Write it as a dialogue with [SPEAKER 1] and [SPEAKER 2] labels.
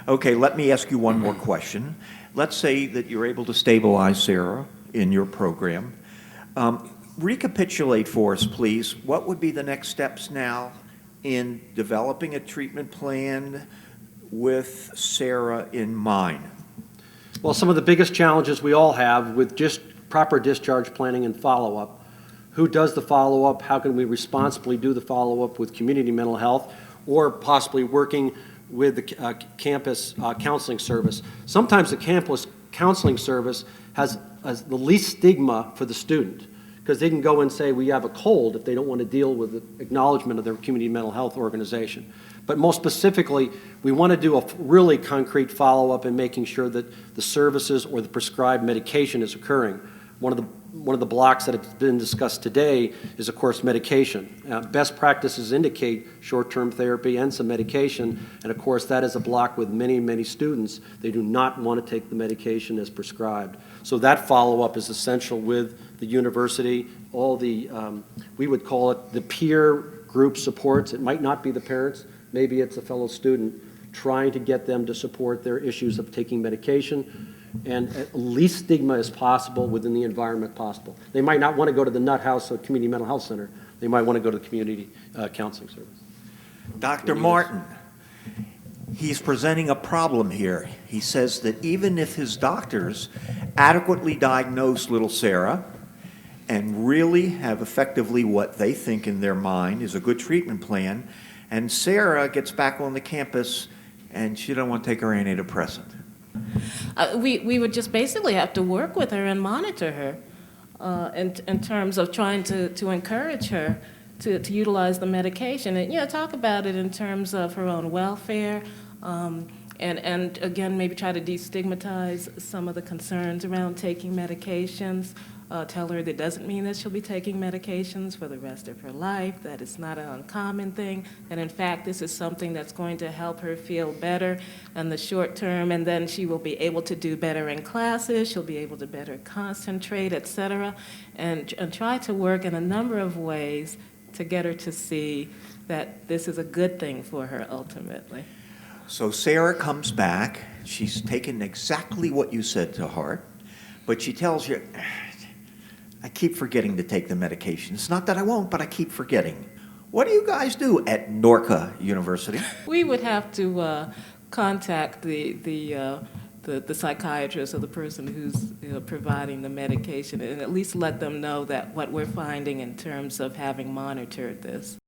[SPEAKER 1] Okay, let me ask you one more question. Let's say that you're able to stabilize Sarah in your program. Recapitulate for us, please. What would be the next steps now in developing a treatment plan with Sarah in mind?
[SPEAKER 2] Well, some of the biggest challenges we all have with just proper discharge planning and follow-up. Who does the follow-up? How can we responsibly do the follow-up with community mental health, or possibly working with the campus counseling service? Sometimes the campus counseling service has the least stigma for the student, because they can go and say, we have a cold, if they don't want to deal with the acknowledgement of their community mental health organization. But most specifically, we want to do a really concrete follow-up in making sure that the services or the prescribed medication is occurring. One of the blocks that have been discussed today is, of course, medication. Best practices indicate short-term therapy and some medication, and of course that is a block with many, many students. They do not want to take the medication as prescribed. So that follow-up is essential with the university, all the, we would call it the peer group supports. It might not be the parents, maybe it's a fellow student, trying to get them to support their issues of taking medication, and at least stigma as possible within the environment possible. They might not want to go to the Nut House or Community Mental Health Center. They might want to go to the Community Counseling Service.
[SPEAKER 1] Dr. Martin, he's presenting a problem here. He says that even if his doctors adequately diagnose little Sarah and really have effectively what they think in their mind is a good treatment plan, and Sarah gets back on the campus and she don't want to take her antidepressant.
[SPEAKER 3] We would just basically have to work with her and monitor her in terms of trying to encourage her to utilize the medication and, talk about it in terms of her own welfare, and again, maybe try to destigmatize some of the concerns around taking medications. Tell her that doesn't mean that she'll be taking medications for the rest of her life, that it's not an uncommon thing, and in fact this is something that's going to help her feel better in the short term, and then she will be able to do better in classes, she'll be able to better concentrate, etc., and try to work in a number of ways to get her to see that this is a good thing for her ultimately.
[SPEAKER 1] So Sarah comes back, she's taken exactly what you said to heart, but she tells you, I keep forgetting to take the medication. It's not that I won't, but I keep forgetting. What do you guys do at Norca University?
[SPEAKER 3] We would have to contact the psychiatrist or the person who's providing the medication, and at least let them know that what we're finding in terms of having monitored this.